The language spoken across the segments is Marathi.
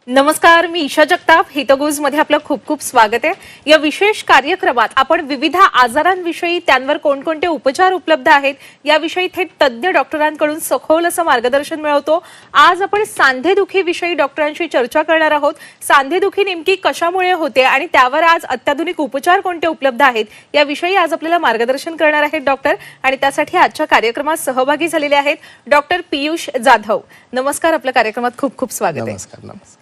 नमस्कार, मी ईशा जगताप. हितगुज मध्ये आपलं खूप खूप स्वागत आहे. या विशेष कार्यक्रमात आपण विविध आजारांविषयी, त्यांवर कोणकोणते उपचार उपलब्ध आहेत याविषयी थेट तज्ञ डॉक्टरांकडून सखोल असं मार्गदर्शन मिळवतो. आज आपण सांधेदुखी विषयी डॉक्टरांशी चर्चा करणार आहोत. सांधेदुखी नेमकी कशामुळे होते आणि त्यावर आज अत्याधुनिक उपचार कोणते उपलब्ध आहेत याविषयी आज आपल्याला मार्गदर्शन करणार आहेत डॉक्टर. आणि त्यासाठी आजच्या कार्यक्रमात सहभागी झालेले आहेत डॉक्टर पियुष जाधव. नमस्कार, आपल्या कार्यक्रमात खूप खूप स्वागत आहे. नमस्कार.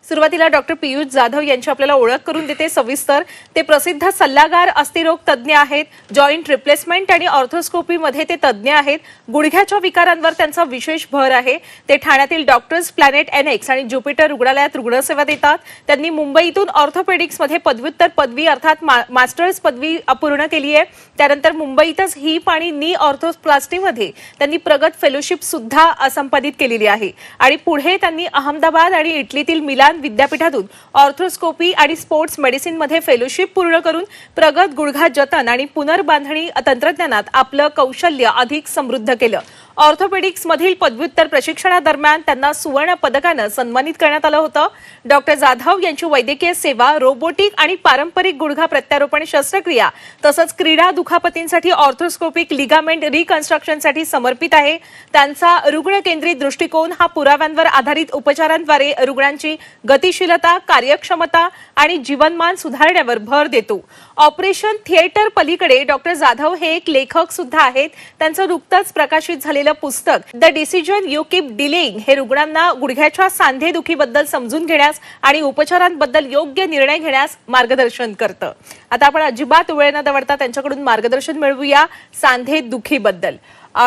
सुरुवातीला डॉक्टर पियुष जाधव यांची आपल्याला ओळख करून देते सविस्तर. ते प्रसिद्ध सल्लागार, अस्थिरोग तज्ज्ञ आहेत. जॉईंट रिप्लेसमेंट आणि ऑर्थोस्कोपी मध्ये ते तज्ज्ञ आहेत. गुडघ्याच्या विकारांवर त्यांचा विशेष भर आहे. ते ठाण्यातील डॉक्टर्स प्लॅनेट NX आणि ज्युपिटर रुग्णालयात रुग्णसेवा देतात. त्यांनी मुंबईतून ऑर्थोपेडिक्स मध्ये पदव्युत्तर पदवी अर्थात मास्टर्स पदवी पूर्ण केली आहे. त्यानंतर मुंबईतच हिप आणि नी ऑर्थोप्लास्टी मध्ये त्यांनी प्रगत फेलोशिप सुद्धा संपादित केलेली आहे. आणि पुढे त्यांनी अहमदाबाद आणि इटलीतील मिलान विद्यापीठातून ऑर्थोस्कोपी आणि स्पोर्ट्स मेडिसिन मध्ये फेलोशिप पूर्ण करून प्रगत गुडघा जतन आणि पुनर्बांधणी तंत्रज्ञानात आपलं कौशल्य अधिक समृद्ध केलं. ऑर्थोपेडिक्स मधील पदव्युत्तर प्रशिक्षणादरम्यान त्यांना सुवर्ण पदकानं सन्मानित करण्यात आलं होतं. डॉक्टर जाधव यांची वैद्यकीय सेवा रोबोटिक आणि पारंपरिक गुडघा प्रत्यारोपण शस्त्रक्रिया तसंच क्रीडा दुखापतींसाठी ऑर्थोस्कोपिक लिगामेंट रिकन्स्ट्रक्शनसाठी समर्पित आहे. त्यांचा रुग्ण केंद्रित दृष्टिकोन हा पुराव्यांवर आधारित उपचारांद्वारे रुग्णांची गतिशीलता, कार्यक्षमता आणि जीवनमान सुधारण्यावर भर देतो. ऑपरेशन थिएटर पलीकडे डॉक्टर जाधव हे एक लेखक सुद्धा आहेत. त्यांचं नुकतंच प्रकाशित झालेलं पुस्तक the decision you keep delaying हे रुग्णांना गुडघ्याच्या सांधेदुखीबद्दल समजून घेण्यास आणि उपचारांबद्दल योग्य निर्णय घेण्यास मार्गदर्शन करतं. आता आपण अजिबात वेळ न दवडता त्यांच्याकडून मार्गदर्शन मिळवूया सांधेदुखीबद्दल.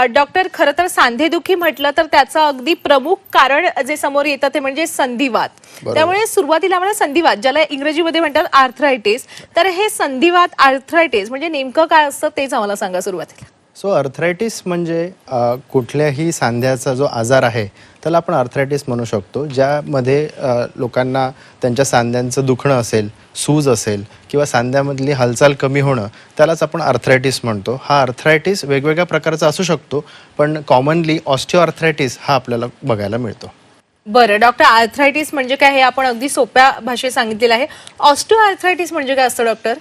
डॉक्टर, खरं तर सांधेदुखी म्हटलं तर त्याचं अगदी प्रमुख कारण जे समोर येतं ते म्हणजे संधिवात. त्यामुळे सुरुवातीला मला संधिवात, ज्याला इंग्रजीमध्ये म्हणतात आर्थरायटिस, तर हे संधिवात आर्थरायटिस म्हणजे नेमकं काय असतं तेच आम्हाला सांगा सुरुवातीला. आर्थरायटिस म्हणजे कुठल्याही सांध्याचा जो आजार आहे त्याला आपण आर्थरायटिस म्हणू शकतो, ज्यामध्ये लोकांना त्यांच्या सांध्यांचं दुखणं असेल, सूज असेल किंवा सांध्यामधली हालचाल कमी होणं, त्यालाच आपण आर्थरायटिस म्हणतो. हा आर्थरायटिस वेगवेगळ्या प्रकारचा असू शकतो, पण कॉमनली ऑस्टिओआर्थरायटिस हा आपल्याला बघायला मिळतो. बरं डॉक्टर, आर्थरायटिस म्हणजे काय हे आपण अगदी सोप्या भाषेत सांगितलेलं आहे. ऑस्टिओआर्थरायटिस म्हणजे काय असतं डॉक्टर?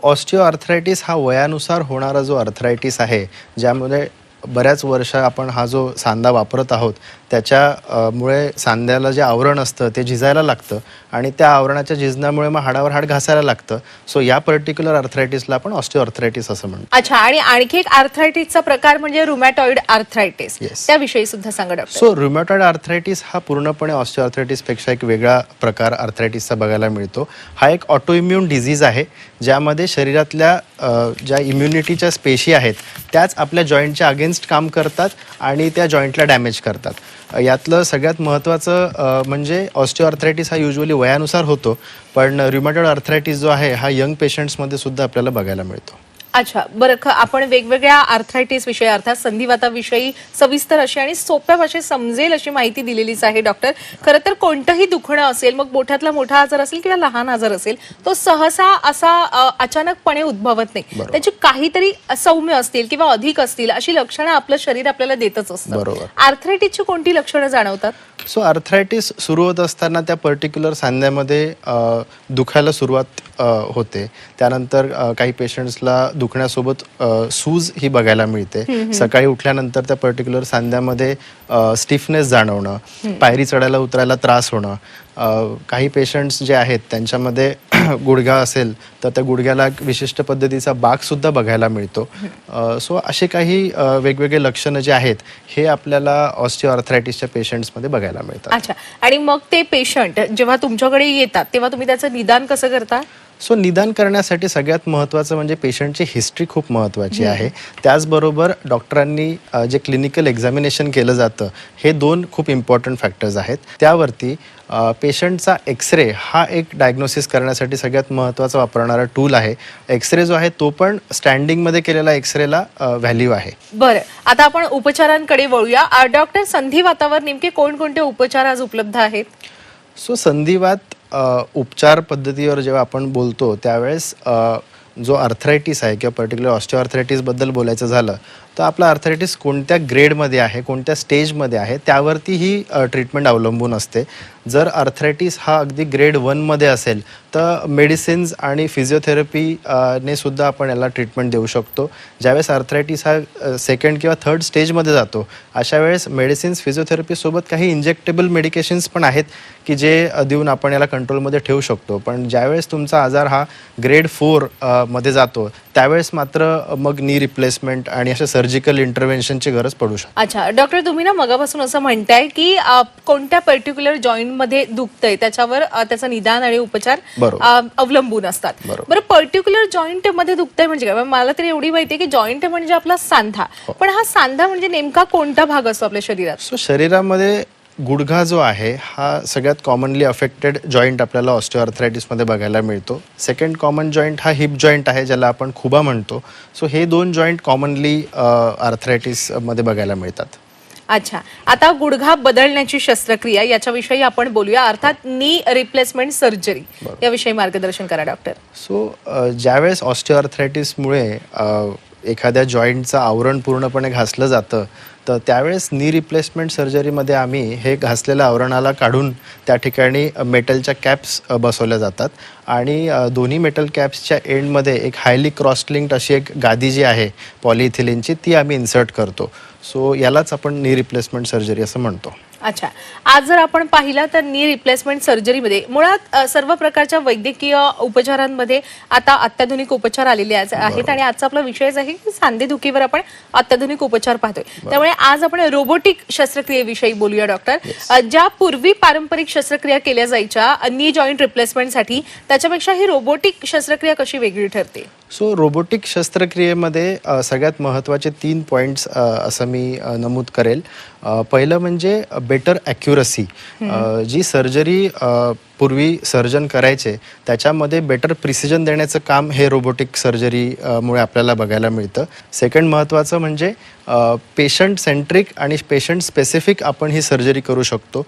ऑस्टिओआर्थरायटिस हा वयानुसार होणारा जो आर्थरायटिस आहे, ज्यामध्ये बऱ्याच वर्ष आपण हा जो सांधा वापरत आहोत त्याच्यामुळे सांध्याला जे आवरण असतं ते झिजायला लागतं आणि त्या आवरणाच्या झिजण्यामुळे मग हाडावर हाड घासायला लागतं. या पर्टिक्युलर आर्थरायटिसला आपण ऑस्टिओआर्थरायटिस असं म्हणतो. अच्छा, आणि आणखी एक आर्थरायटिसचा प्रकार म्हणजे रुमॅटॉइड आर्थरायटिस, त्याविषयी सुद्धा सांगा डॉक्टर. रुमॅटॉइड आर्थरायटिस हा पूर्णपणे ऑस्टिओआर्थरायटिस पेक्षा एक वेगळा प्रकार आर्थरायटिसचा बघायला मिळतो. हा एक ऑटोइम्युन डिझीज आहे, ज्यामध्ये शरीरातल्या ज्या इम्युनिटीच्या पेशी आहेत त्याच आपल्या जॉईंटच्या अगेन्स्ट काम करतात आणि त्या जॉईंटला डॅमेज करतात. यातलं सगळ्यात महत्त्वाचं म्हणजे ऑस्टिओआर्थरायटिस हा युजली वयानुसार होतो, पण रुमॅटॉइड आर्थरायटिस जो आहे हा यंग पेशंट्समध्ये सुद्धा आपल्याला बघायला मिळतो. अच्छा, बरं, आपण वेगवेगळ्या आर्थरायटिस विषयी अर्थात संधिवाताविषयी सविस्तर अशी आणि सोप्या भाषेत समजेल अशी माहिती दिलेलीच आहे डॉक्टर. खरं तर कोणतंही दुखणं असेल, मग मोठ्यातला मोठा आजार असेल किंवा लहान आजार असेल, तो सहसा असा अचानकपणे उद्भवत नाही. त्याची काहीतरी सौम्य असतील किंवा अधिक असतील अशी लक्षणं आपलं शरीर आपल्याला देतच असतं. आर्थरायटिसची कोणती लक्षणं जाणवतात? आर्थरायटिस सुरू होत असताना त्या पर्टिक्युलर सांध्यामध्ये दुखायला सुरुवात होते. त्यानंतर काही पेशंट्सला दुखण्यासोबत सूज ही बघायला मिळते. सकाळी उठल्यानंतर त्या पर्टिक्युलर सांध्यामध्ये स्टिफनेस जाणवणं, पायरी चढायला उतरायला त्रास होणं. काही पेशंट्स जे आहेत त्यांच्यामध्ये गुडघा असेल तर त्या गुडघ्याला विशिष्ट पद्धतीचा बाक सुद्धा बघायला मिळतो. असे काही वेगवेगळे लक्षणं जे आहेत हे आपल्याला ऑस्टिओआर्थरायटिसच्या पेशंट्समध्ये बघायला मिळतात. अच्छा, आणि मग ते पेशंट जेव्हा तुमच्याकडे येतात तेव्हा तुम्ही त्याचं निदान कसं करता? निदान करण्यासाठी सगळ्यात महत्त्वाचं म्हणजे पेशंटची हिस्ट्री खूप महत्त्वाची आहे. त्याचबरोबर डॉक्टरांनी जे क्लिनिकल एक्झामिनेशन केलं जातं हे दोन खूप इम्पॉर्टंट फॅक्टर्स आहेत. त्यावरती पेशंटचा एक्सरे हा एक डायग्नोसिस करण्यासाठी सगळ्यात महत्त्वाचा वापरणारा टूल आहे. एक्सरे जो आहे तो पण स्टँडिंगमध्ये केलेला एक्सरेला व्हॅल्यू आहे. बरं, आता आपण उपचारांकडे वळूया. डॉक्टर, संधिवातावर नेमके कोणकोणते उपचार आज उपलब्ध आहेत? संधिवात उपचार पद्धतीवर जेव्हा आपण बोलतो त्यावेळेस जो आर्थरायटिस आहे किंवा पर्टिक्युलर ऑस्टिओआर्थरायटिसबद्दल बोलायचं झालं तर आपला आर्थरायटिस कोणत्या ग्रेडमध्ये आहे, कोणत्या स्टेजमध्ये आहे, त्यावरती ही ट्रीटमेंट अवलंबून असते. जर आर्थरायटिस हा अगदी ग्रेड 1मध्ये असेल तर मेडिसिन्स आणि फिजिओथेरपी ने सुद्धा आपण याला ट्रीटमेंट देऊ शकतो. ज्यावेळेस आर्थरायटिस हा सेकंड किंवा थर्ड स्टेजमध्ये जातो, अशा वेळेस मेडिसिन्स फिजिओथेरपीसोबत काही इंजेक्टेबल मेडिकेशन्स पण आहेत की जे देऊन आपण याला कंट्रोलमध्ये ठेवू शकतो. पण ज्यावेळेस तुमचा आजार हा ग्रेड 4 मध्ये जातो, त्यावेळेस मात्र मग नी रिप्लेसमेंट आणि अशा सर्जिकल इंटरव्हेन्शनची गरज पडू शकते. अच्छा डॉक्टर, तुम्ही ना मगापासून असं म्हणताय की कोणत्या पर्टिक्युलर जॉईंट मध्ये दुखतंय त्याच्यावर त्याचं निदान आणि उपचार अवलंबून असतात. बरं, पर्टिक्युलर जॉईंट मध्ये दुखतंय म्हणजे काय? मला तरी एवढी माहिती आहे की जॉईंट म्हणजे आपला सांधा, पण हा सांधा म्हणजे नेमका कोणता भाग असतो आपल्या शरीरात? सो शरीरामध्ये गुडघा जो आहे हा सगळ्यात कॉमनली अफेक्टेड जॉईंट आपल्याला ऑस्टिओआर्थरायटिसमध्ये बघायला मिळतो. सेकंड कॉमन जॉईंट हा हिप जॉईंट आहे, ज्याला आपण खुबा म्हणतो. सो हे दोन जॉईंट कॉमनली आर्थरायटिसमध्ये बघायला मिळतात. अच्छा, आता गुडघा बदलण्याची शस्त्रक्रिया याच्याविषयी आपण बोलूया, अर्थात नी रिप्लेसमेंट सर्जरी याविषयी मार्गदर्शन करा डॉक्टर. सो ज्यावेळेस ऑस्टिओआर्थरायटिसमुळे एखाद्या जॉईंटचं आवरण पूर्णपणे घासलं जातं, तर त्यावेळेस नी रिप्लेसमेंट सर्जरीमध्ये आम्ही हे घासलेल्या आवरणाला काढून त्या ठिकाणी मेटलच्या कॅप्स बसवल्या जातात आणि दोन्ही मेटल कॅप्सच्या एंडमध्ये एक हायली क्रॉसलिंक्ड अशी एक गादी जी आहे पॉलिइथिलीनची, ती आम्ही इन्सर्ट करतो. सो यालाच आपण नी रिप्लेसमेंट सर्जरी असं म्हणतो. अच्छा, आज जर आपण पाहिलं तर नी रिप्लेसमेंट सर्जरीमध्ये मुळात सर्व प्रकारच्या वैद्यकीय उपचारांमध्ये आता अत्याधुनिक उपचार आलेले आहेत आणि आजचा आपला विषयच आहे की सांधेदुखीवर आपण अत्याधुनिक उपचार पाहतोय. त्यामुळे आज आपण रोबोटिक शस्त्रक्रियेविषयी बोलूया डॉक्टर. ज्या पूर्वी पारंपरिक शस्त्रक्रिया केल्या जायच्या नी जॉईंट रिप्लेसमेंटसाठी, त्याच्यापेक्षा ही रोबोटिक शस्त्रक्रिया कशी वेगळी ठरते? सो रोबोटिक शस्त्रक्रियेमध्ये सगळ्यात महत्त्वाचे 3 पॉईंट्स असं मी नमूद करेल. पहिलं म्हणजे बेटर ॲक्युरसी. जी सर्जरी पूर्वी सर्जन करायचे त्याच्यामध्ये बेटर प्रिसिजन देण्याचं काम हे रोबोटिक सर्जरीमुळे आपल्याला बघायला मिळतं. सेकंड महत्त्वाचं म्हणजे पेशंट सेंट्रिक आणि पेशंट स्पेसिफिक आपण ही सर्जरी करू शकतो.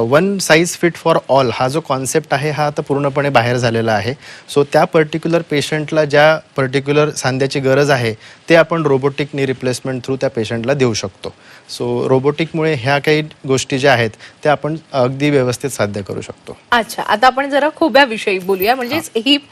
One size fit for all हा जो कॉन्सेप्ट आहे हा आता पूर्णपणे बाहेर झालेला आहे. सो त्या पर्टिक्युलर पेशंटला ज्या पर्टिक्युलर सांध्याची गरज आहे ते आपण रोबोटिक नी रिप्लेसमेंट थ्रू त्या पेशंटला देऊ शकतो. सो रोबोटिकमुळे ह्या काही गोष्टी ज्या आहेत त्या आपण अगदी व्यवस्थित साध्य करू शकतो. अच्छा, आता आपण जरा खुब्याविषयी बोलूया, म्हणजेच हिप.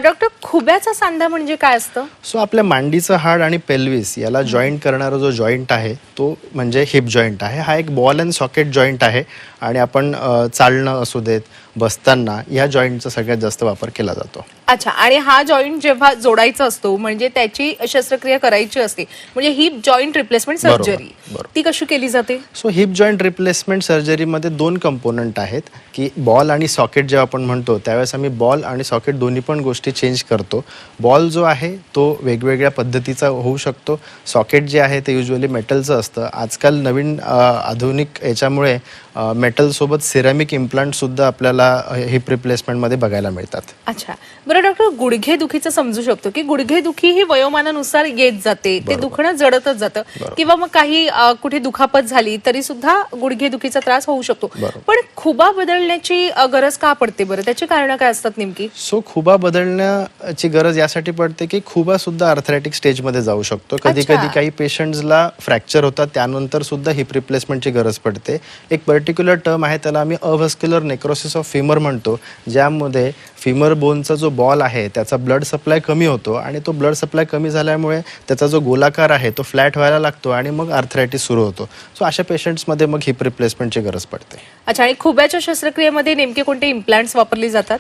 डॉक्टर, खुब्याचा सांधा म्हणजे काय असतं? सो आपल्या मांडीचं हाड आणि पेल्विस याला जॉईंट करणारा जो जॉईंट आहे तो म्हणजे हिप जॉईंट आहे. हा एक बॉल अँड सॉकेट जॉईंट आहे आणि आपण चालणं असू देत, बसताना या जॉईंटचा सगळ्यात जास्त वापर केला जातो. अच्छा, आणि हा जॉईंट जेव्हा जोडायचा असतो म्हणजे त्याची शस्त्रक्रिया करायची असते, म्हणजे हिप जॉईंट रिप्लेसमेंट सर्जरी, ती कशी केली जाते? सो हिप जॉईंट रिप्लेसमेंट सर्जरीमध्ये 2 कंपोनंट आहेत की बॉल आणि सॉकेट. जेव्हा आपण म्हणतो त्यावेळेस आम्ही बॉल आणि सॉकेट दोन्ही पण गोष्टी चेंज करतो. बॉल जो आहे तो वेगवेगळ्या पद्धतीचा होऊ शकतो. सॉकेट जे आहे ते युजली मेटलचं असतं. आजकाल नवीन आधुनिक याच्यामुळे मेटलसोबत सिरॅमिक इम्प्लांटसुद्धा आपल्याला हिप रिप्लेसमेंटमध्ये बघायला मिळतात. अच्छा, बरं डॉक्टर, गुडघेदुखीचं समजू शकतो की गुडघेदुखी ही वयोमानानुसार येत जाते, ते दुखणं जडतच जातं, किंवा मग काही कुठे दुखापत झाली तरी सुद्धा गुडघेदुखीचा त्रास होऊ शकतो. पण खुबा बदलण्याची गरज का पडते बरं? त्याची कारणं काय असतात नेमकी? सो खुबा बदलण्याची गरज यासाठी पडते की खुबा सुद्धा आर्थरायटिक स्टेजमध्ये जाऊ शकतो. कधी कधी काही पेशंट्सला फ्रॅक्चर होतात, त्यानंतर सुद्धा हिप रिप्लेसमेंटची गरज पडते. एक पर्टिक्युलर टर्म आहे त्याला आम्ही अव्हस्क्युलर नेक्रोसिस ऑफ फिमर म्हणतो, ज्यामध्ये फिमर बोनचा जो बॉल आहे त्याचा ब्लड सप्लाय कमी होतो आणि तो ब्लड सप्लाय कमी झाल्यामुळे त्याचा जो गोलाकार आहे तो फ्लॅट व्हायला लागतो आणि मग आर्थरायटिस सुरू होतो. सो अशा पेशंट्समध्ये मग हिप रिप्लेसमेंटची गरज पडते. अच्छा, आणि खुब्याच्या शस्त्रक्रियेमध्ये नेमके कोणते इम्प्लांट्स वापरले जातात?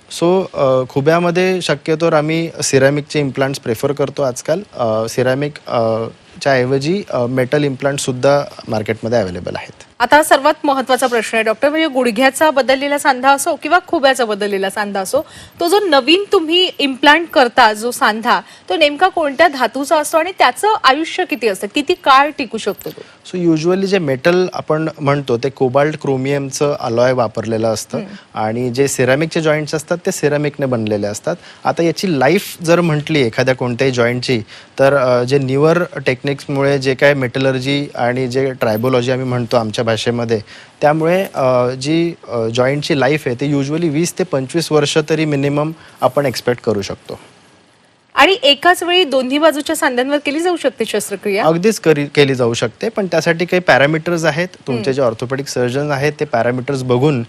सो खुब्यामध्ये शक्यतोवर आम्ही सिरॅमिकचे इम्प्लांट्स प्रेफर करतो. आजकाल सिरॅमिक च्या ऐवजी मेटल इम्प्लांट सुद्धा मार्केटमध्ये अवेलेबल आहेत. आता सर्वात महत्त्वाचा प्रश्न आहे डॉक्टर, म्हणजे गुडघ्याचा बदललेला सांधा असो किंवा खुब्याचा बदललेला सांधा असो, तो जो नवीन तुम्ही इम्प्लांट करता जो सांधा, तो नेमका कोणत्या धातूचा असतो आणि त्याचं आयुष्य किती असतं, किती काळ टिकू शकतो तो? सो युजली जे मेटल आपण म्हणतो ते कोबाल्ट क्रोमियमचं अलॉय वापरलेलं असतं आणि जे सिरॅमिकचे जॉईंट्स असतात ते सिरॅमिकने बनलेले असतात. आता याची लाईफ जर म्हटली एखाद्या कोणत्याही जॉईंटची, तर जे न्यूअर टेक्निक्समुळे जे काय मेटलर्जी आणि जे ट्रायबोलॉजी आम्ही म्हणतो आमच्या भाषेमध्ये, त्यामुळे जी जॉईंटची लाईफ आहे ते युजली 20 ते 25 वर्ष तरी मिनिमम आपण एक्सपेक्ट करू शकतो. आणि एकाच वेळी दोन्ही बाजूच्या सांध्यांवर केली जाऊ शकते शस्त्रक्रिया? अगदीच केली जाऊ शकते, पण त्यासाठी काही पॅरामीटर्स आहेत. तुमचे जे ऑर्थोपेडिक सर्जन आहेत ते पॅरामीटर्स बघून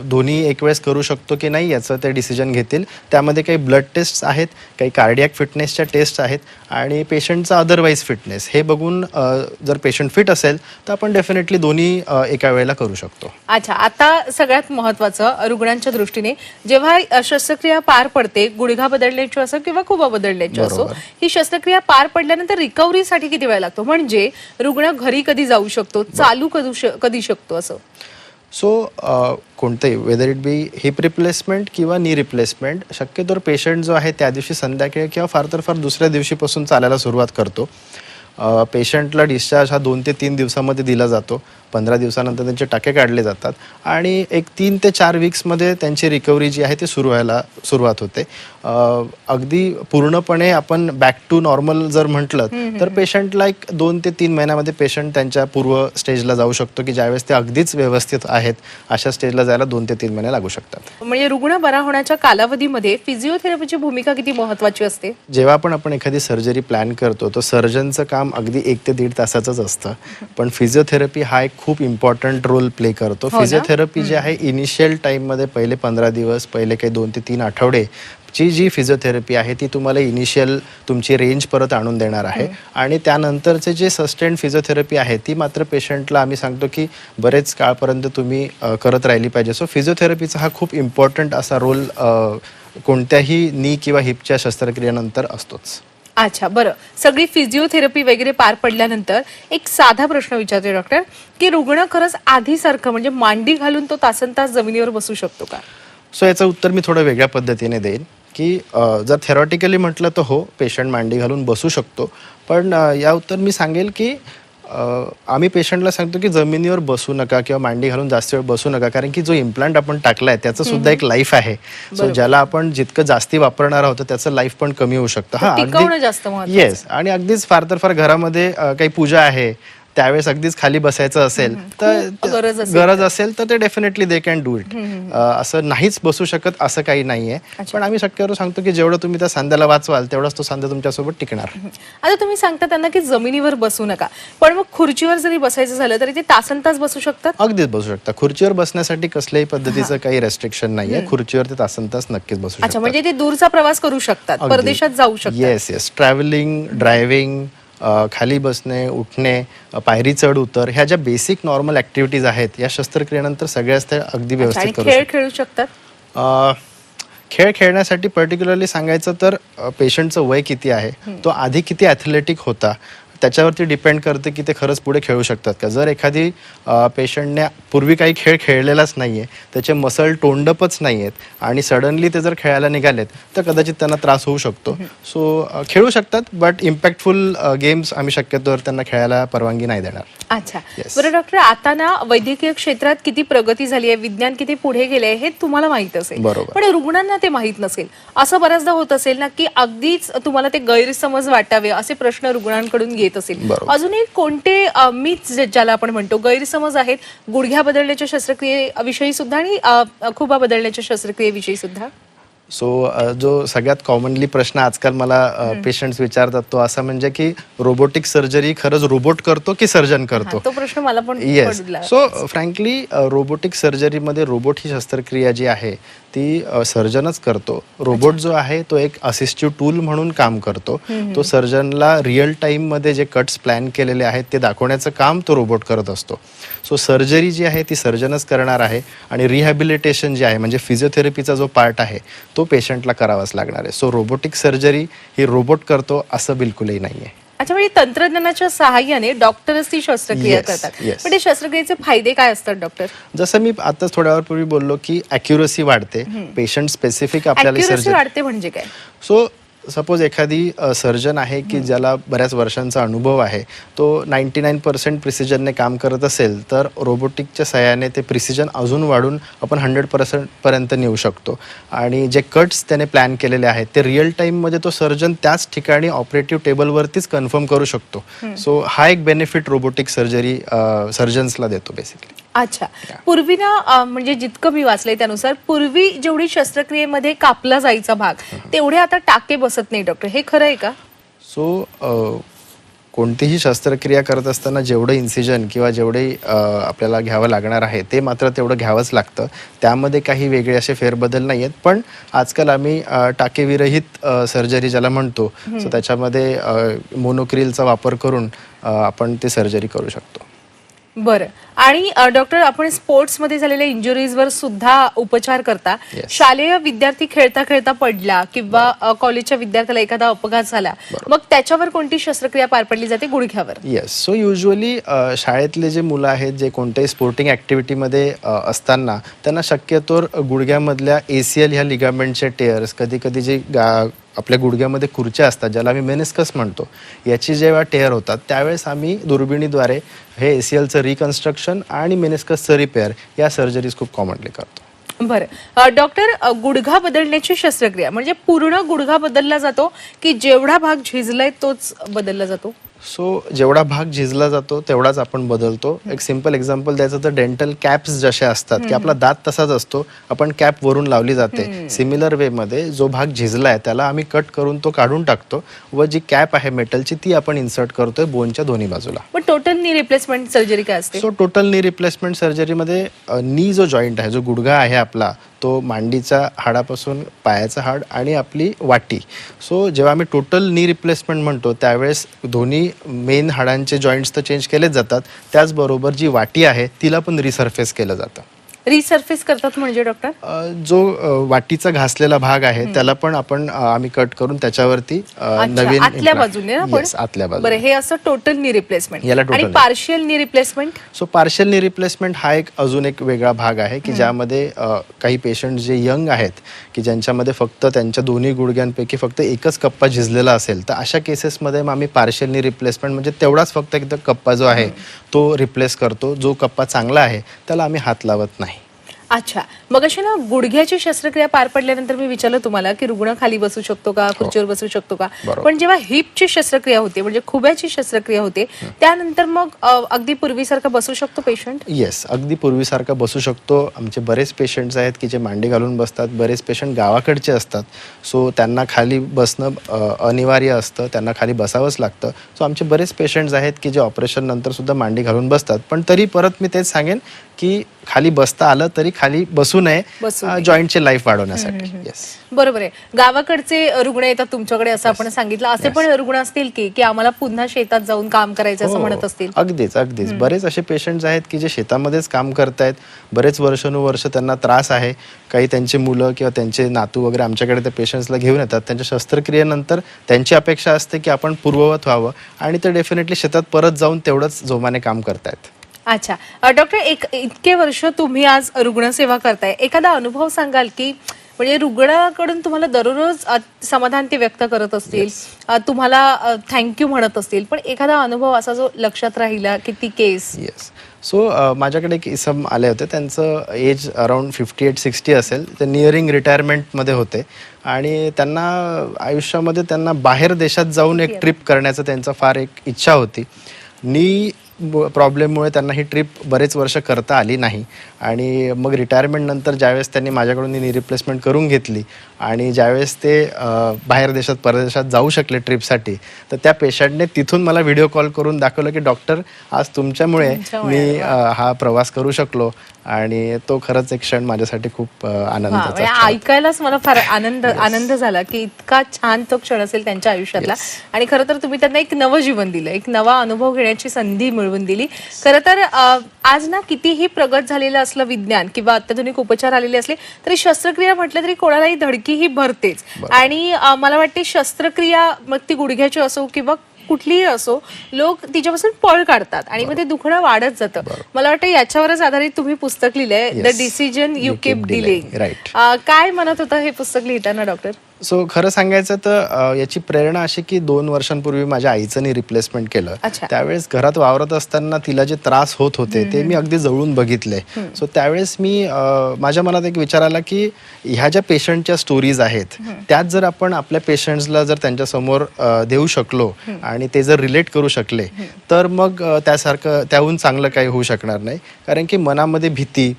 दोन्ही एक वेळेस करू शकतो की नाही याचं ते डिसिजन घेतील. त्यामध्ये काही ब्लड टेस्ट आहेत, काही कार्डियाक फिटनेसच्या टेस्ट आहेत आणि पेशंटचा अदरवाईज फिटनेस हे बघून जर पेशंट फिट असेल तर आपण डेफिनेटली दोन्ही एका वेळेला करू शकतो. अच्छा, आता सगळ्यात महत्वाचं रुग्णांच्या दृष्टीने जेव्हा शस्त्रक्रिया पार पडते, गुडघा बदलण्याची असो किंवा खुबा बदलण्याची असो, ही शस्त्रक्रिया पार पडल्यानंतर रिकव्हरीसाठी किती वेळ लागतो? म्हणजे रुग्ण घरी कधी जाऊ शकतो, चालू कधी शकतो असं? सो कोणतंही whether it be heap replacement किंवा नी रिप्लेसमेंट, शक्यतोवर पेशंट जो आहे त्या दिवशी संध्याकाळी किंवा फार तर फार दुसऱ्या दिवशीपासून चालायला सुरुवात करतो. पेशंटला डिस्चार्ज हा 2 ते 3 दिवसामध्ये दिला जातो. 15 दिवसानंतर त्यांचे टाके काढले जातात आणि एक 3 ते 4 वीक्समध्ये त्यांची रिकव्हरी जी आहे ती सुरुवात होते. अगदी पूर्णपणे आपण बॅक टू नॉर्मल जर म्हटलं तर पेशंटला एक 2 ते 3 महिन्यामध्ये पेशंट त्यांच्या पूर्व स्टेजला जाऊ शकतो की ज्यावेळेस ते अगदीच व्यवस्थित आहेत अशा स्टेजला जायला 2 ते 3 महिने लागू शकतात. म्हणजे रुग्ण बरा होण्याच्या कालावधीमध्ये फिजिओथेरपीची भूमिका किती महत्वाची असते? जेव्हा आपण एखादी सर्जरी प्लॅन करतो तर सर्जनचं काम अगदी 1 ते 1.5 तासाचंच असतं, पण फिजिओथेरपी हा एक खूप इम्पॉर्टंट रोल प्ले करतो. फिजिओथेरपी जी आहे इनिशियल टाईममध्ये पहिले 15 दिवस, पहिले काही 2 ते 3 आठवडे जी फिजिओथेरपी आहे ती तुम्हाला इनिशियल तुमची रेंज परत आणून देणार आहे आणि त्यानंतरचे जे सस्टेन फिजिओथेरपी आहे ती मात्र पेशंटला आम्ही सांगतो की बरेच काळपर्यंत तुम्ही करत राहिली पाहिजे. सो फिजिओथेरपीचा हा खूप इम्पॉर्टंट असा रोल कोणत्याही नी किंवा हिपच्या शस्त्रक्रियेनंतर असतोच. अच्छा, बरं, सगळी फिजिओथेरपी वगैरे पार पडल्यानंतर एक साधा प्रश्न विचारते डॉक्टर, की रुग्ण खरंच आधीसारखं म्हणजे मांडी घालून तो तासनतास जमिनीवर बसू शकतो का? सो याचं उत्तर मी थोडं वेगळ्या पद्धतीने देईन की जर थेरॉटिकली म्हटलं तर हो, पेशंट मांडी घालून बसू शकतो, पण या उत्तर मी सांगेल की आम्ही पेशंटला सांगतो की जमिनीवर बसू नका किंवा मांडी घालून जास्त वेळ बसू नका, कारण की जो इम्प्लांट आपण टाकलाय त्याचं सुद्धा एक लाईफ आहे. सो ज्याला आपण जितकं जास्ती वापरणार आहोत त्याचं लाईफ पण कमी होऊ शकतं. हा, अगदी येस. आणि अगदीच फार तर फार घरामध्ये काही पूजा आहे त्यावेळेस अगदीच खाली बसायचं असेल तर गरज असेल तर ते definitely they can do it. असं नाहीच बसू शकत असं काही नाहीये, पण आम्ही शक्यतो सांगतो की जेवढं तुम्ही त्या सांध्याला वाचवाल तेवढाच तो सांधा तुमच्यासोबत टिकणार. आता तुम्ही सांगता त्यांना की जमिनीवर बसू नका, पण मग खुर्चीवर जरी बसायचं झालं तरी ते तासनतास बसू शकतात? अगदीच बसू शकतात. खुर्चीवर बसण्यासाठी कसल्याही पद्धतीचं काही रेस्ट्रिक्शन नाहीये. खुर्चीवर ते तासनतास नक्कीच बसू शकतात. अच्छा, म्हणजे ते दूरचा प्रवास करू शकतात, परदेशात जाऊ शकतात? येस. ट्रॅव्हलिंग, ड्रायव्हिंग, खाली बसणे, उठणे, पायरी चढ उतर, ह्या ज्या बेसिक नॉर्मल ऍक्टिव्हिटीज आहेत या शस्त्रक्रियेनंतर सगळ्याच ते अगदी व्यवस्थित करू शकतात. खेळ खेळू शकतात? खेळ खेळण्यासाठी पर्टिक्युलरली सांगायचं तर पेशंटचं वय किती आहे, तो आधी किती ॲथलेटिक होता त्याच्यावरती डिपेंड करते की ते खरंच पुढे खेळू शकतात का. जर एखादी पेशंटने पूर्वी काही खेळ खेळलेलाच नाहीये, त्याचे मसल टोंडपच नाहीयेत आणि सडनली ते जर खेळायला निघालेत तर कदाचित त्यांना त्रास होऊ शकतो. सो खेळू शकतात, बट इम्पॅक्टफुल गेम्स आम्ही शक्यतोवर त्यांना खेळायला परवानगी नाही देणार. अच्छा, बरं डॉक्टर, आता ना वैद्यकीय क्षेत्रात किती प्रगती झाली आहे, विज्ञान किती पुढे गेले आहे हे तुम्हाला माहित असेल, पण रुग्णांना ते माहित नसेल. असं बऱ्याचदा होत असेल ना की अगदीच तुम्हाला ते गैरसमज वाटावे असे प्रश्न रुग्णांकडून येत असेल. अजूनही कोणते मिथ्स ज्याला आपण म्हणतो गैरसमज आहेत गुडघ्या बदलण्याच्या शस्त्रक्रियेविषयी सुद्धा आणि खुबा बदलण्याच्या शस्त्रक्रियेविषयी सुद्धा? सो जो सगळ्यात कॉमनली प्रश्न आजकाल मला पेशंट्स विचारतात तो असा म्हणजे की रोबोटिक सर्जरी खरंच रोबोट करतो की सर्जन करतो? तो प्रश्न मला पण येस. सो फ्रँकली रोबोटिक सर्जरीमध्ये रोबोट ही शस्त्रक्रिया जी आहे ती सर्जनच करतो. रोबोट जो आहे तो एक असिस्टिव्ह टूल म्हणून काम करतो. तो सर्जनला रिअल टाईममध्ये जे कट्स प्लॅन केलेले आहेत ते दाखवण्याचं काम तो रोबोट करत असतो. सो सर्जरी जी आहे ती सर्जनच करणार आहे आणि रिहॅबिलिटेशन जे आहे म्हणजे फिजिओथेरपीचा जो पार्ट आहे तो पेशंटला करावाच लागणार आहे. सो रोबोटिक सर्जरी ही रोबोट करतो असं बिलकुलही नाहीये. अच्छा, म्हणजे तंत्रज्ञानाच्या सहाय्याने डॉक्टरच ती शस्त्रक्रिया करतात. पण शस्त्रक्रियेचे फायदे काय असतात डॉक्टर? जसं मी आता थोड्या वेळापूर्वी बोललो की अॅक्युरसी वाढते, पेशंट स्पेसिफिक आपल्याला सर्जरी वाढते म्हणजे काय? सो सपोज एखादी सर्जन आहे की ज्याला बऱ्याच वर्षांचा अनुभव आहे, तो 99% प्रिसिजनने काम करत असेल तर रोबोटिकच्या सहाय्याने ते प्रिसिजन अजून वाढून आपण 100% पर्यंत नेऊ शकतो. आणि जे कट्स त्याने प्लॅन केलेले आहेत ते रिअल टाईममध्ये तो सर्जन त्याच ठिकाणी ऑपरेटिव्ह टेबलवरतीच कन्फर्म करू शकतो. सो हा एक बेनिफिट रोबोटिक सर्जरी सर्जन्सला देतो बेसिकली. अच्छा. पूर्वी ना म्हणजे जितकं मी वाचलंय त्यानुसार पूर्वी जेवढी शस्त्रक्रियेमध्ये कापला जायचा भाग तेवढे आता टाके बसत नाही डॉक्टर, हे खरं आहे का? सो कोणतीही शस्त्रक्रिया करत असताना जेवढं इन्सिजन किंवा जेवढे आपल्याला घ्यावं लागणार आहे ते मात्र तेवढं घ्यावंच लागतं. त्यामध्ये काही वेगळे असे फेरबदल नाही आहेत. पण आजकाल आम्ही टाकेविरहित सर्जरी ज्याला म्हणतो, सो त्याच्यामध्ये मोनोक्रिलचा वापर करून आपण ते सर्जरी करू शकतो. बरं. आणि डॉक्टर, आपण स्पोर्ट्समध्ये झालेल्या इंजुरीजवर सुद्धा उपचार करता. Yes. शालेय विद्यार्थी खेळता खेळता पडला किंवा कॉलेजच्या विद्यार्थ्याला एखादा अपघात झाला, मग त्याच्यावर कोणती शस्त्रक्रिया पार पडली जाते गुडघ्यावर? येस. सो युजली शाळेतले जे मुलं आहेत जे कोणत्याही स्पोर्टिंग ॲक्टिव्हिटीमध्ये असताना त्यांना शक्यतोर गुडघ्यामधल्या ACL ह्या लिगामेंटचे टेअर्स, कधी कधी जे आपल्या गुडघ्यामध्ये खुर्च्या असतात ज्याला आम्ही मेनिस्कस म्हणतो, याची जेव्हा टेअर होतात त्यावेळेस आम्ही दुर्बिणीद्वारे हे ACLचं रिकन्स्ट्रक्शन आणि मेनिस्कसचं रिपेअर या सर्जरीज खूप कॉमनली करतो. बरं. डॉक्टर, गुडघा बदलण्याची शस्त्रक्रिया म्हणजे पूर्ण गुडघा बदलला जातो की जेवढा भाग झिजलाय तोच बदलला जातो? सो जेवढा भाग झिजला जातो तेवढाच आपण बदलतो. एक सिंपल एक्झाम्पल द्यायचं तर डेंटल कॅप्स जसे असतात की आपला दात तसाच असतो, आपण कॅप वरून लावली जाते. सिमिलर वेमध्ये जो भाग झिजलाय त्याला आम्ही कट करून तो काढून टाकतो व जी कॅप आहे मेटलची ती आपण इन्सर्ट करतोय बोनच्या दोन्ही बाजूला. पण टोटल नी रिप्लेसमेंट सर्जरी काय असते? सो टोटल नी रिप्लेसमेंट सर्जरीमध्ये नी जो जॉईंट आहे, जो गुडघा आहे आपला, तो मांडीच्या हाडापासून पायाचं हाड आणि आपली वाटी. सो जेव्हा आम्ही टोटल नी रिप्लेसमेंट म्हणतो त्यावेळेस दोन्ही मेन हाडांचे जॉईंट्स तर चेंज केलेच जातात, त्याचबरोबर जी वाटी आहे तिला पण रिसर्फेस केलं जातं. रिसर्फेस करतात म्हणजे डॉक्टर? जो वाटीचा घासलेला भाग आहे त्याला पण आपण आम्ही कट करून त्याच्यावरती नवीन आतल्या बाजूने ना? Yes, आतल्या बाजूने. बरं, हे असं टोटल नी रिप्लेसमेंट. याला total आणि knee. Partial knee replacement? So partial knee replacement हा एक अजून एक वेगळा भाग आहे की ज्यामध्ये काही पेशंट जे यंग आहेत की ज्यांच्यामध्ये फक्त त्यांच्या दोन्ही गुडघ्यांपैकी फक्त एकच कप्पा झिजलेला असेल, तर अशा केसेसमध्ये मग आम्ही पार्शियल नी रिप्लेसमेंट म्हणजे तेवढाच फक्त एकदा कप्पा जो आहे तो रिप्लेस करतो. जो कप्पा चांगला आहे त्याला आम्ही हात लावत नाही. अच्छा. मग अशी ना गुडघ्याची शस्त्रक्रिया पार पडल्यानंतर मी विचारलं तुम्हाला की रुग्ण खाली बसू शकतो का, खुर्चीवर बसू शकतो का? बरोबर. पण जेव्हा हिपची शस्त्रक्रिया होते म्हणजे खुब्याची शस्त्रक्रिया होते त्यानंतर मग अगदी पूर्वीसारखं बसू शकतो पेशंट? येस, अगदी पूर्वीसारखा बसू शकतो. आमचे बरेच पेशंट्स आहेत की जे मांडी घालून बसतात. बरेच पेशंट गावाकडचे असतात, सो त्यांना खाली बसणं अनिवार्य असतं, त्यांना खाली बसावंच लागतं. सो आमचे बरेच पेशंट्स आहेत की जे ऑपरेशन नंतर सुद्धा मांडी घालून बसतात. पण तरी परत मी तेच सांगेन की खाली बसता आलं तरी खाली बसू नये, जॉईंटची लाईफ वाढवण्यासाठी. येस, बरोबर आहे. गावाकडचे रुग्ण येतात तुमच्याकडे असं आपण सांगितलं, असे पण रुग्ण असतील की आम्हाला पुन्हा शेतात जाऊन काम करायचं असं म्हणत असतील? अगदीच अगदीच. बरेच असे पेशंट्स आहेत की जे शेतामध्येच काम करतायत, बरेच वर्षानुवर्ष त्यांना त्रास आहे. काही त्यांची मुलं किंवा त्यांचे नातू वगैरे आमच्याकडे त्या पेशंट्सला घेऊन येतात. त्यांच्या शस्त्रक्रियेनंतर त्यांची अपेक्षा असते की आपण पूर्ववत व्हावं आणि ते डेफिनेटली शेतात परत जाऊन तेवढंच जोमाने काम करतायत. अच्छा. डॉक्टर, इतके वर्ष तुम्ही आज रुग्णसेवा करताय, एखादा अनुभव सांगाल की म्हणजे रुग्णाकडून तुम्हाला दररोज समाधान ते व्यक्त करत असतील, तुम्हाला थँक्यू म्हणत असतील, पण एखादा अनुभव असा जो लक्षात राहिला की ती केस? येस. सो माझ्याकडे एक इसम आले होते, त्यांचं एज अराउंड 58-60 असेल. ते नियरिंग रिटायरमेंटमध्ये होते आणि त्यांना आयुष्यामध्ये त्यांना बाहेर देशात जाऊन एक ट्रिप करण्याचं त्यांचं फार एक इच्छा होती. नी प्रॉब्लेममुळे त्यांना ही ट्रिप बरेच वर्ष करता आली नाही आणि मग रिटायरमेंट नंतर ज्यावेळेस त्यांनी माझ्याकडून नी रिप्लेसमेंट करून घेतली आणि ज्यावेळेस ते बाहेर देशात परदेशात जाऊ शकले ट्रिपसाठी, तर त्या पेशंटने तिथून मला व्हिडिओ कॉल करून दाखवलं की डॉक्टर, आज तुमच्यामुळे मी हा प्रवास करू शकलो. आणि तो खरंच एक क्षण माझ्यासाठी खूप आनंदाचा. ऐकायलाच मला फार आनंद झाला की इतका छान तो क्षण असेल त्यांच्या आयुष्यातला. आणि खरं तर तुम्ही त्यांना एक नवं जीवन दिलं, एक नवा अनुभव घेण्याची संधी मिळवून दिली. खरं तर आज ना कितीही प्रगत झालेलं असलं विज्ञान किंवा अत्याधुनिक उपचार आलेले असले तरी शस्त्रक्रिया म्हटलं तरी कोणालाही धडकी ही भरतेच. आणि मला वाटते शस्त्रक्रिया मग ती गुडघ्याची असो किंवा कुठलीही असो, लोक तिच्यापासून पळ काढतात आणि मग ते दुखणं वाढत जातं. मला वाटतं याच्यावरच आधारित तुम्ही पुस्तक लिहिलंय, the decision you keep delaying. काय म्हणत होतं हे पुस्तक लिहिताना डॉक्टर? सो खरं सांगायचं तर याची प्रेरणा अशी की 2 वर्षांपूर्वी माझ्या आईचं नी रिप्लेसमेंट केलं. अच्छा. त्यावेळेस घरात वावरत असताना तिला जे त्रास होत होते ते मी अगदी जवळून बघितले. सो त्यावेळेस मी माझ्या मनात एक विचार आला की ह्या ज्या पेशंटच्या स्टोरीज आहेत त्यात जर आपण आपल्या पेशंट्सला जर त्यांच्या समोर देऊ शकलो आणि ते जर रिलेट करू शकले तर मग त्यासारखं त्याहून चांगलं काही होऊ शकणार नाही. कारण की मनामध्ये भीती,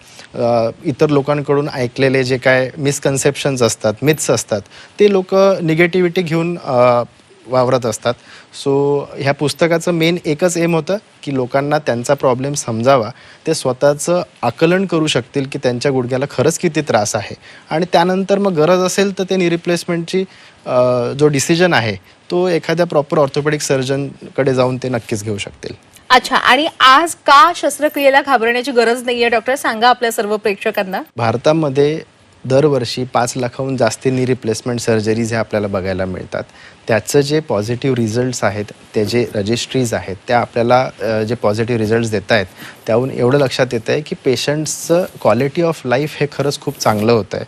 इतर लोकांकडून ऐकलेले जे काय मिसकन्सेप्शन्स असतात, मिथ्स असतात, ते लोक निगेटिव्हिटी घेऊन वावरत असतात. सो ह्या पुस्तकाचं मेन एकच एम होतं की लोकांना त्यांचा प्रॉब्लेम समजावा, ते स्वतःचं आकलन करू शकतील की त्यांच्या गुडघ्याला खरंच किती त्रास आहे आणि त्यानंतर मग गरज असेल तर ते नी रिप्लेसमेंटची जो डिसिजन आहे तो एखाद्या प्रॉपर ऑर्थोपेडिक सर्जनकडे जाऊन ते नक्कीच घेऊ शकतील. अच्छा, आणि आज का शस्त्रक्रियेला घाबरण्याची गरज नाहीये डॉक्टर, सांगा आपल्या सर्व प्रेक्षकांना. भारतामध्ये दरवर्षी 5 लाखाहून जास्ती नी रिप्लेसमेंट सर्जरीज ह्या आपल्याला बघायला मिळतात. त्याचं जे पॉझिटिव्ह रिझल्ट्स आहेत, ते जे रजिस्ट्रीज आहेत, त्या आपल्याला जे पॉझिटिव्ह रिझल्ट्स देत आहेत त्याहून एवढं लक्षात येतं आहे की पेशंट्सचं क्वालिटी ऑफ लाईफ हे खरंच खूप चांगलं होतं आहे.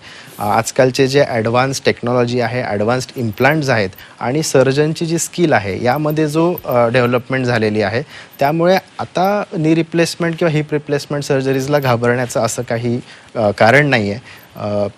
आजकालचे जे ॲडव्हान्स टेक्नॉलॉजी आहे, ॲडव्हान्स्ड इम्प्लांट्स आहेत आणि सर्जनची जी स्किल आहे यामध्ये जो डेव्हलपमेंट झालेली आहे, त्यामुळे आता नी रिप्लेसमेंट किंवा हिप रिप्लेसमेंट सर्जरीजला घाबरण्याचं असं काही कारण नाही आहे.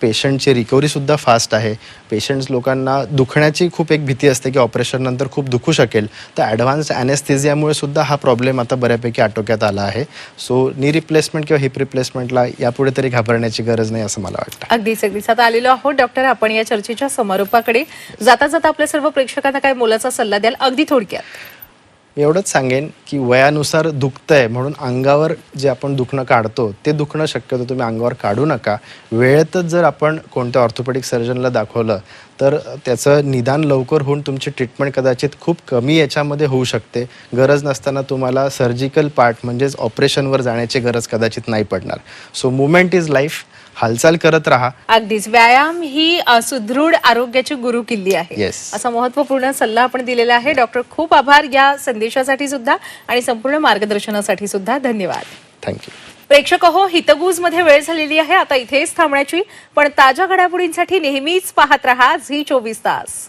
पेशंटची रिकव्हरीसुद्धा फास्ट आहे. पेशंट्स लोकांना दुखण्याची खूप एक भीती असते की ऑपरेशननंतर खूप दुखू शकेल, तर ॲडव्हान्स ॲनेस्थेझियामुळे सुद्धा हा प्रॉब्लेम आता बऱ्यापैकी आटोक्यात आला आहे. सो नी रिप्लेसमेंट किंवा हिप रिप्लेसमेंटला यापुढे तरी घाबरण्याची गरज नाही असं मला वाटतं. अगदीच अगदीच. आता आलेलो आहोत डॉक्टर आपण या चर्चेच्या समारोपाकडे. जाता जाता आपल्या सर्व प्रेक्षकांना काय मोलाचा सल्ला द्याल अगदी थोडक्यात? मी एवढंच सांगेन की वयानुसार दुखतंय म्हणून अंगावर जे आपण दुखणं काढतो ते दुखणं शक्यतो तुम्ही अंगावर काढू नका. वेळेतच जर आपण कोणत्या ऑर्थोपेडिक सर्जनला दाखवलं तर त्याचं निदान लवकर होऊन तुमची ट्रीटमेंट कदाचित खूप कमी याच्यामध्ये होऊ शकते. गरज नसताना तुम्हाला सर्जिकल पार्ट म्हणजेच ऑपरेशनवर जाण्याची गरज कदाचित नाही पडणार. So movement is life. हालचाल करत राहा. अगदीच. व्यायाम ही सुदृढ आरोग्याची गुरुकिल्ली आहे. Yes. असा महत्त्वपूर्ण सल्ला आपण दिलेला आहे. डॉक्टर खूप आभार या संदेशासाठी सुद्धा आणि संपूर्ण मार्गदर्शनासाठी सुद्धा. धन्यवाद. थँक्यू. प्रेक्षक हो, हितगुज मध्ये वेळ झालेली आहे आता इथेच थांबण्याची, पण ताज्या घडामोडींसाठी नेहमीच पाहत रहा झी 24 तास.